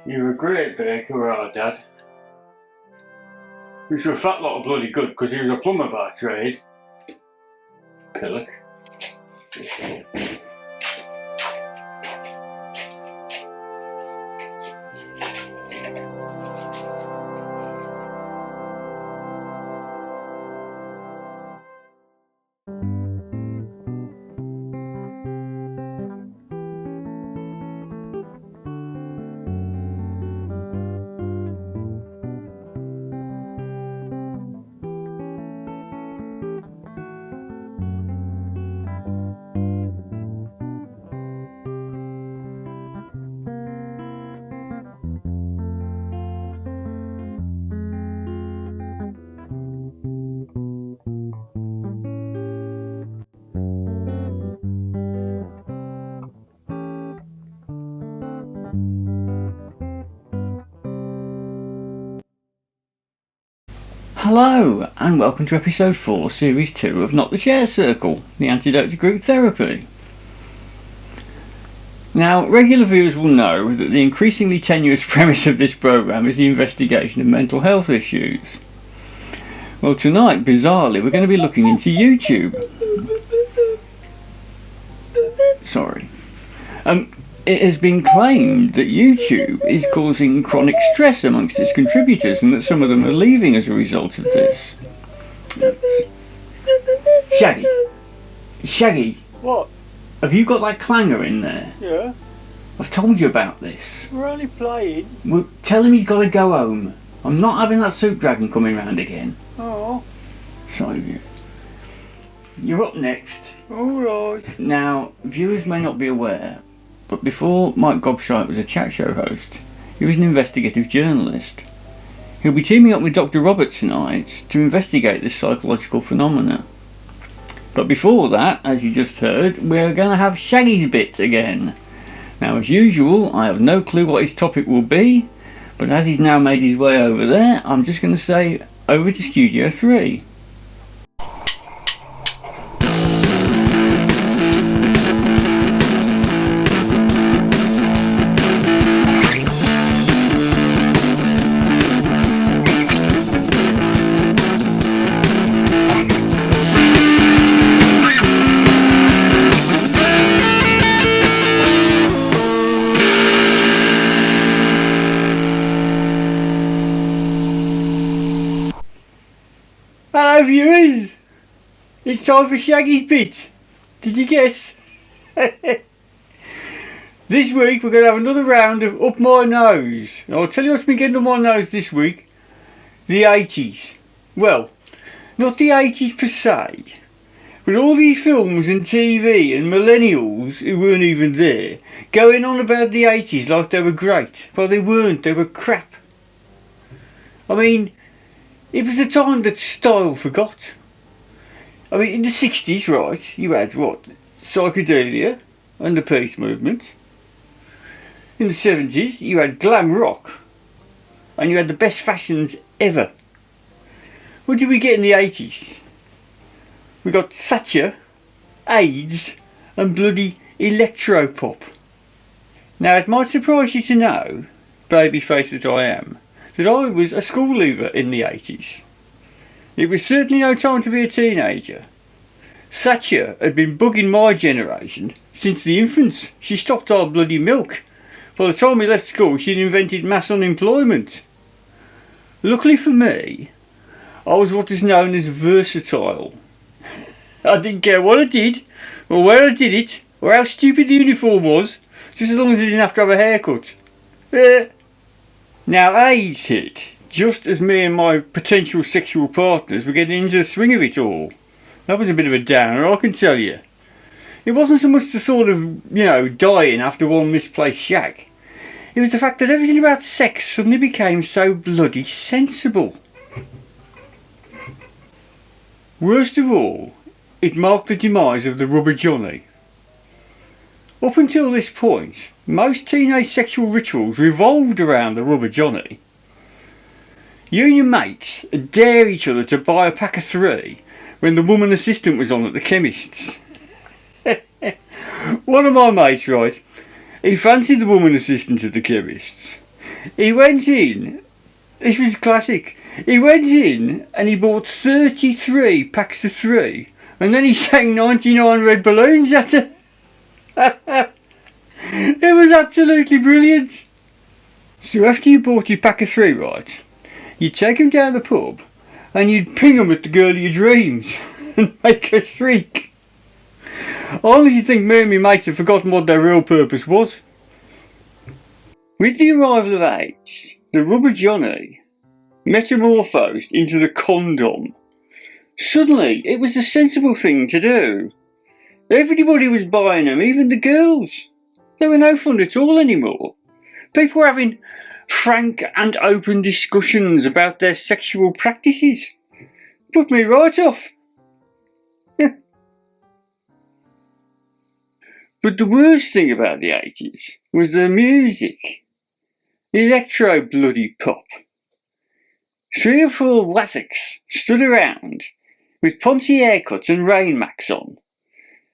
You're a great baker, our dad. He was a fat lot of bloody good because he was a plumber by trade. Pillock. Hello, and welcome to episode 4, series 2 of Not the Share Circle, the antidote to group therapy. Now, regular viewers will know that the increasingly tenuous premise of this programme is the investigation of mental health issues. Well, tonight, bizarrely, we're going to be looking into YouTube. Sorry. It has been claimed that YouTube is causing chronic stress amongst its contributors and that some of them are leaving as a result of this. Shaggy. What? Have you got that clanger in there? Yeah. I've told you about this. We're only playing. Well, tell him he's got to go home. I'm not having that soup dragon coming round again. Oh. Sorry. You're up next. Alright. Now, viewers may not be aware, but before Mike Gobshite was a chat show host, he was an investigative journalist. He'll be teaming up with Dr. Robert tonight to investigate this psychological phenomena. But before that, as you just heard, we're going to have Shaggy's bit again. Now, as usual, I have no clue what his topic will be, but as he's now made his way over there, I'm just going to say over to Studio 3. Hello viewers, it's time for Shaggy's bit. Did you guess? This week we're going to have another round of Up My Nose. And I'll tell you what's been getting up my nose this week. The 80s. Well, not the 80s per se, but all these films and TV and millennials who weren't even there going on about the 80s like they were great. Well, they weren't, they were crap. I mean, it was a time that style forgot. I mean, in the 60s, right, you had what? Psychedelia and the peace movement. In the 70s, you had glam rock. And you had the best fashions ever. What did we get in the 80s? We got Thatcher, AIDS, and bloody electro-pop. Now, it might surprise you to know, babyface that I am, that I was a school leaver in the 80s. It was certainly no time to be a teenager. Thatcher had been bugging my generation since the infants. She stopped our bloody milk. By the time we left school, she'd invented mass unemployment. Luckily for me, I was what is known as versatile. I didn't care what I did, or where I did it, or how stupid the uniform was, just as long as I didn't have to have a haircut. Now, AIDS hit just as me and my potential sexual partners were getting into the swing of it all. That was a bit of a downer, I can tell you. It wasn't so much the thought of, dying after one misplaced shag. It was the fact that everything about sex suddenly became so bloody sensible. Worst of all, it marked the demise of the rubber johnny. Up until this point, most teenage sexual rituals revolved around the rubber johnny. You and your mates would dare each other to buy a pack of 3 when the woman assistant was on at the chemist's. One of my mates, right, he fancied the woman assistant at the chemist's, He went in, this was classic, he went in and he bought 33 packs of 3 and then he sang 99 red balloons at her. It was absolutely brilliant. So after you bought your pack of 3, right, you'd take him down the pub and you'd ping him at the girl of your dreams and make her shriek. I honestly think me and my mates have forgotten what their real purpose was. With the arrival of AIDS, the rubber Johnny metamorphosed into the condom. Suddenly, it was the sensible thing to do. Everybody was buying them, even the girls. They were no fun at all anymore. People were having frank and open discussions about their sexual practices. Put me right off. But the worst thing about the 80s was the music. Electro bloody pop. 3 or 4 wassocks stood around with poncy haircuts and rain macs on,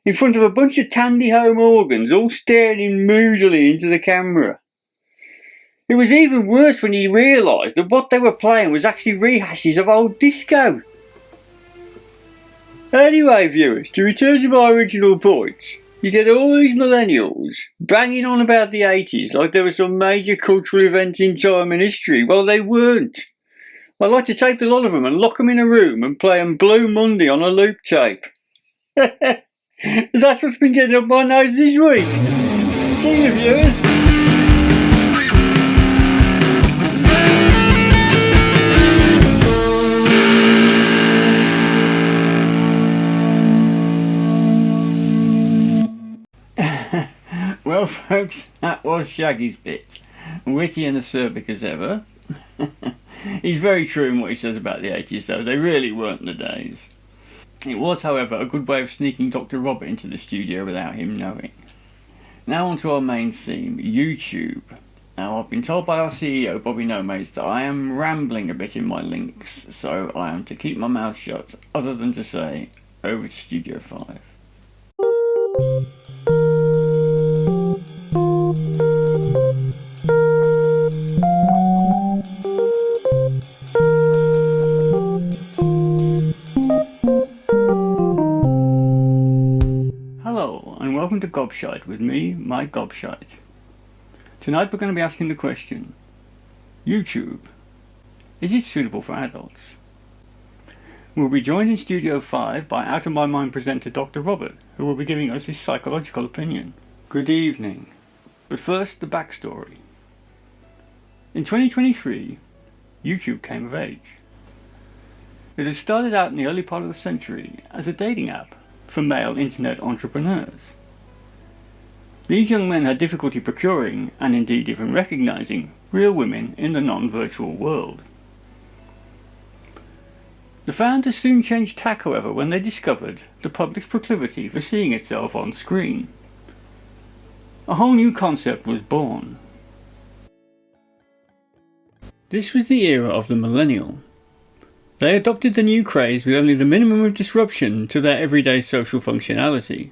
in front of a bunch of Tandy home organs all staring moodily into the camera. It was even worse when you realised that what they were playing was actually rehashes of old disco. Anyway viewers, to return to my original point, you get all these millennials banging on about the 80s like there was some major cultural event in time and history. Well, they weren't. I'd like to take the lot of them and lock them in a room and play them Blue Monday on a loop tape. That's what's been getting up my nose this week. See you, viewers. Well folks, that was Shaggy's bit. Witty and acerbic as ever. He's very true in what he says about the 80s though, they really weren't the days. It was however a good way of sneaking Dr. Robert into the studio without him knowing. Now on to our main theme, YouTube. Now I've been told by our CEO Bobby Nomays that I am rambling a bit in my links, so I am to keep my mouth shut other than to say, over to Studio 5. Hello and welcome to Gobshite with me, Mike Gobshite. Tonight we're going to be asking the question, YouTube, is it suitable for adults? We'll be joined in Studio 5 by Out of My Mind presenter Dr. Robert, who will be giving us his psychological opinion. Good evening. But first, the backstory. In 2023, YouTube came of age. It had started out in the early part of the century as a dating app for male internet entrepreneurs. These young men had difficulty procuring, and indeed even recognizing, real women in the non-virtual world. The founders soon changed tack, however, when they discovered the public's proclivity for seeing itself on screen. A whole new concept was born. This was the era of the millennial. They adopted the new craze with only the minimum of disruption to their everyday social functionality.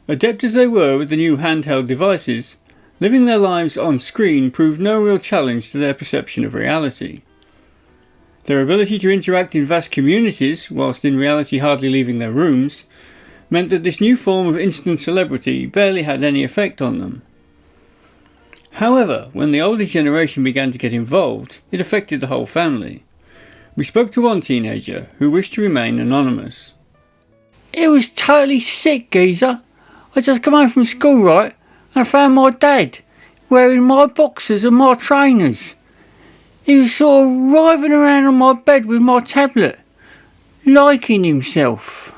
Adept as they were with the new handheld devices, living their lives on screen proved no real challenge to their perception of reality. Their ability to interact in vast communities, whilst in reality hardly leaving their rooms, meant that this new form of instant celebrity barely had any effect on them. However, when the older generation began to get involved, it affected the whole family. We spoke to one teenager who wished to remain anonymous. It was totally sick, geezer. I just come home from school, right, and I found my dad wearing my boxers and my trainers. He was sort of writhing around on my bed with my tablet, liking himself.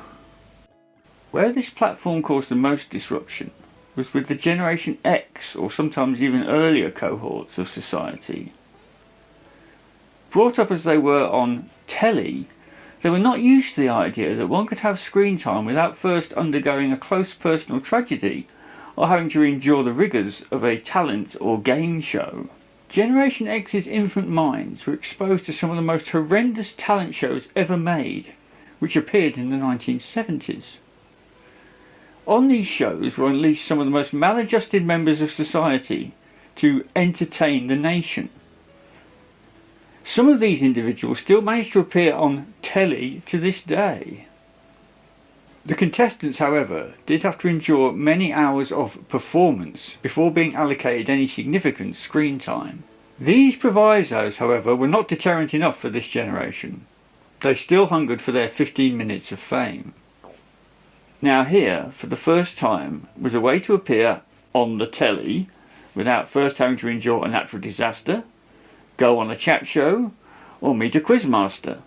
Where this platform caused the most disruption was with the Generation X, or sometimes even earlier cohorts of society. Brought up as they were on telly, they were not used to the idea that one could have screen time without first undergoing a close personal tragedy or having to endure the rigours of a talent or game show. Generation X's infant minds were exposed to some of the most horrendous talent shows ever made, which appeared in the 1970s. On these shows were unleashed some of the most maladjusted members of society, to entertain the nation. Some of these individuals still manage to appear on telly to this day. The contestants, however, did have to endure many hours of performance before being allocated any significant screen time. These provisos, however, were not deterrent enough for this generation. They still hungered for their 15 minutes of fame. Now here, for the first time, was a way to appear on the telly without first having to endure a natural disaster, go on a chat show, or meet a quizmaster.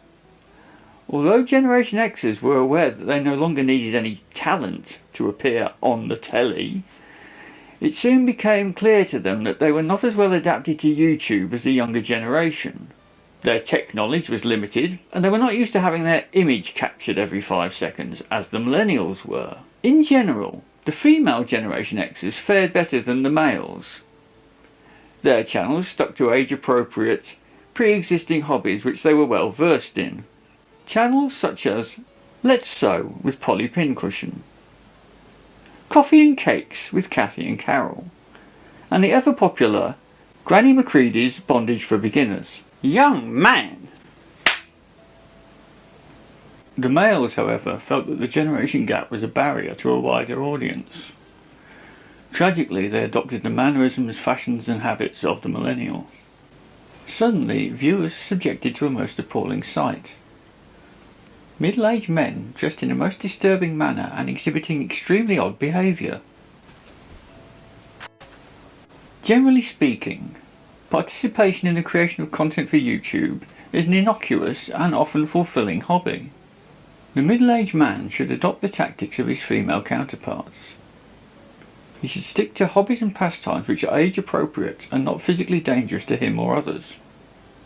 Although Generation Xers were aware that they no longer needed any talent to appear on the telly, it soon became clear to them that they were not as well adapted to YouTube as the younger generation. Their tech knowledge was limited, and they were not used to having their image captured every 5 seconds, as the millennials were. In general, the female Generation Xers fared better than the males. Their channels stuck to age-appropriate, pre-existing hobbies which they were well versed in. Channels such as Let's Sew with Polly Pincushion, Coffee and Cakes with Kathy and Carol, and the ever popular Granny McCready's Bondage for Beginners. Young man! The males, however, felt that the generation gap was a barrier to a wider audience. Tragically, they adopted the mannerisms, fashions and habits of the millennials. Suddenly, viewers are subjected to a most appalling sight. Middle-aged men dressed in a most disturbing manner and exhibiting extremely odd behaviour. Generally speaking, participation in the creation of content for YouTube is an innocuous and often fulfilling hobby. The middle-aged man should adopt the tactics of his female counterparts. He should stick to hobbies and pastimes which are age-appropriate and not physically dangerous to him or others.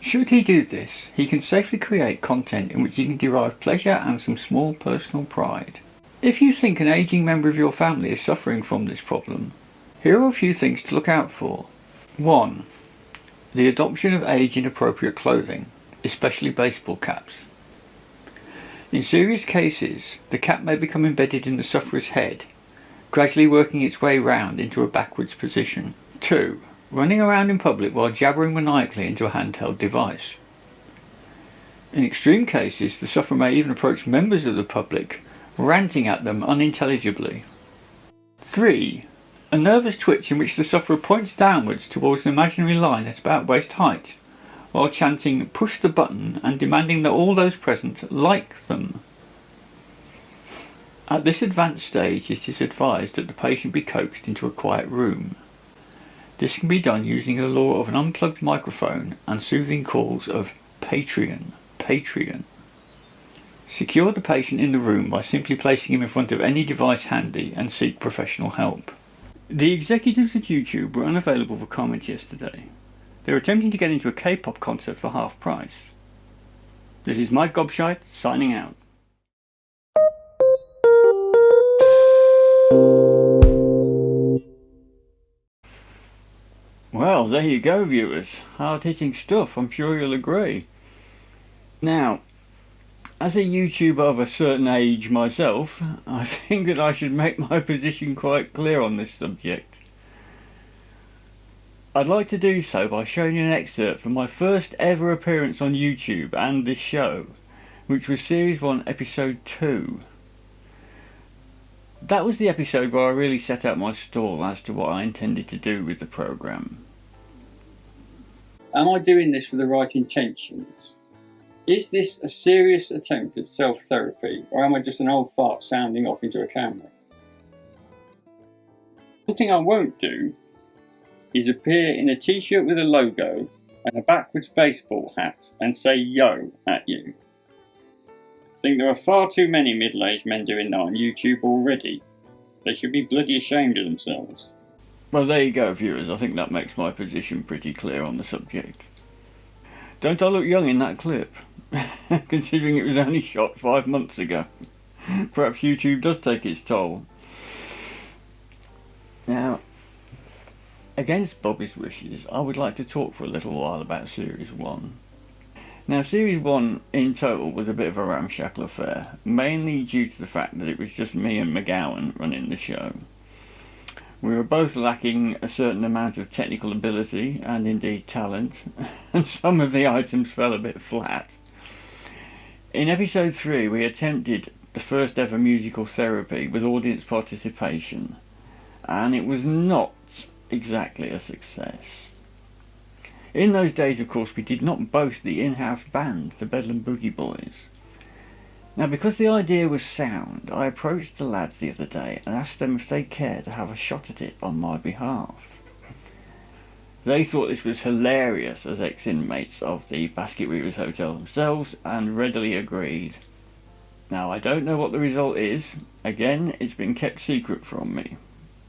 Should he do this, he can safely create content in which he can derive pleasure and some small personal pride. If you think an aging member of your family is suffering from this problem, here are a few things to look out for. 1. The adoption of age-inappropriate clothing, especially baseball caps. In serious cases, the cap may become embedded in the sufferer's head, gradually working its way round into a backwards position. 2. Running around in public while jabbering maniacally into a handheld device. In extreme cases, the sufferer may even approach members of the public, ranting at them unintelligibly. 3. A nervous twitch in which the sufferer points downwards towards an imaginary line at about waist height, while chanting "push the button" and demanding that all those present like them. At this advanced stage, it is advised that the patient be coaxed into a quiet room. This can be done using the law of an unplugged microphone and soothing calls of Patreon, Patreon. Secure the patient in the room by simply placing him in front of any device handy and seek professional help. The executives at YouTube were unavailable for comment yesterday. They were attempting to get into a K-pop concert for half price. This is Mike Gobshite signing out. Well, there you go, viewers. Hard-hitting stuff, I'm sure you'll agree. Now, as a YouTuber of a certain age myself, I think that I should make my position quite clear on this subject. I'd like to do so by showing you an excerpt from my first ever appearance on YouTube and this show, which was Series 1, Episode 2. That was the episode where I really set out my stall as to what I intended to do with the programme. Am I doing this for the right intentions? Is this a serious attempt at self-therapy, or am I just an old fart sounding off into a camera? One thing I won't do is appear in a t-shirt with a logo and a backwards baseball hat and say "yo" at you. I think there are far too many middle-aged men doing that on YouTube already. They should be bloody ashamed of themselves. Well, there you go, viewers. I think that makes my position pretty clear on the subject. Don't I look young in that clip? Considering it was only shot 5 months ago. Perhaps YouTube does take its toll. Now, against Bobby's wishes, I would like to talk for a little while about Series 1. Now, Series 1 in total was a bit of a ramshackle affair, mainly due to the fact that it was just me and McGowan running the show. We were both lacking a certain amount of technical ability and indeed talent, and some of the items fell a bit flat. In episode 3 we attempted the first ever musical therapy with audience participation, and it was not exactly a success. In those days, of course, we did not boast the in-house band, the Bedlam Boogie Boys. Now, because the idea was sound, I approached the lads the other day and asked them if they'd care to have a shot at it on my behalf. They thought this was hilarious as ex-inmates of the Basket Weavers Hotel themselves, and readily agreed. Now, I don't know what the result is. Again, it's been kept secret from me.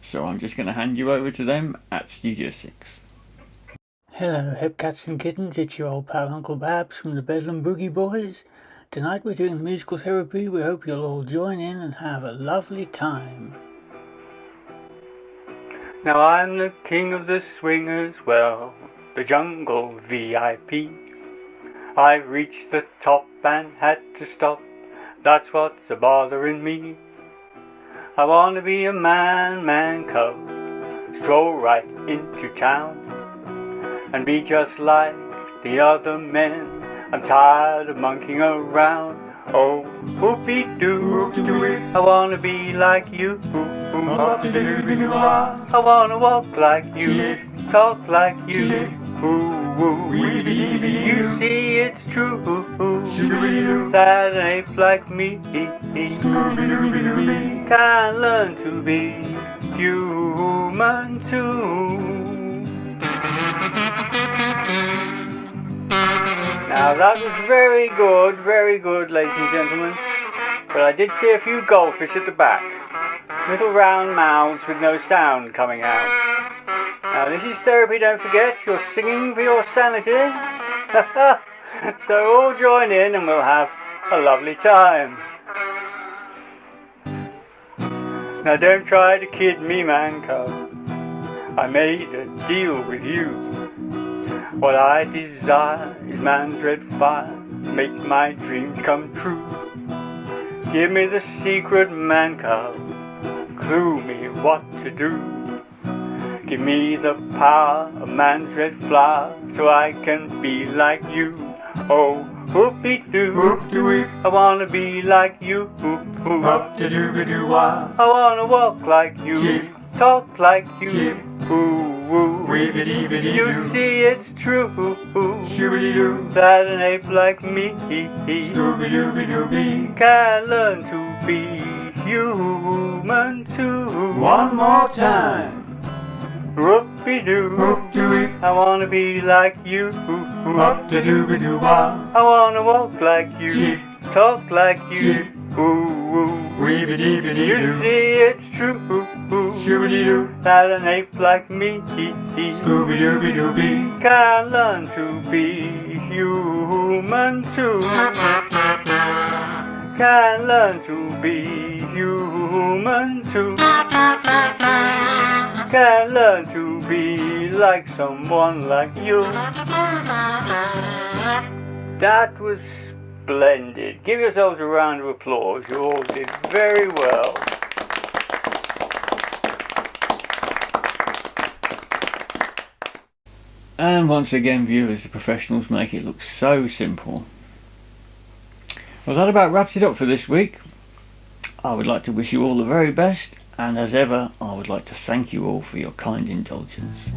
So I'm just going to hand you over to them at Studio 6. Hello, hip cats and kittens, it's your old pal Uncle Babs from the Bedlam Boogie Boys. Tonight we're doing musical therapy. We hope you'll all join in and have a lovely time. Now I'm the king of the swingers, well, the jungle VIP. I've reached the top and had to stop, that's what's a-bothering me. I want to be a man cub, stroll right into town, and be just like the other men. I'm tired of monkeying around. Oh, whoopie-doo, I wanna be like you. I wanna walk like you, talk like you. You see it's true that an ape like me can learn to be human too. Now that was very good, ladies and gentlemen. But I did see a few goldfish at the back. Little round mouths with no sound coming out. Now this is therapy, don't forget, you're singing for your sanity. So all join in and we'll have a lovely time. Now don't try to kid me, man cub. I made a deal with you. What I desire is man's red fire, make my dreams come true. Give me the secret, man cub, clue me what to do. Give me the power of man's red flower, so I can be like you. Oh, whoopie-doo, I wanna be like you. I wanna walk like you, talk like you. You see it's true that an ape like me can learn to be human too. One more time. Whoopie-doo, I wanna be like you. I wanna walk like you, talk like you. You see it's true that an ape like me can learn to be human too. Can learn to be human too. Can learn to be like someone like you. That was splendid. Give yourselves a round of applause. You all did very well. And once again, viewers, the professionals make it look so simple. Well, that about wraps it up for this week. I would like to wish you all the very best, and as ever, I would like to thank you all for your kind indulgence.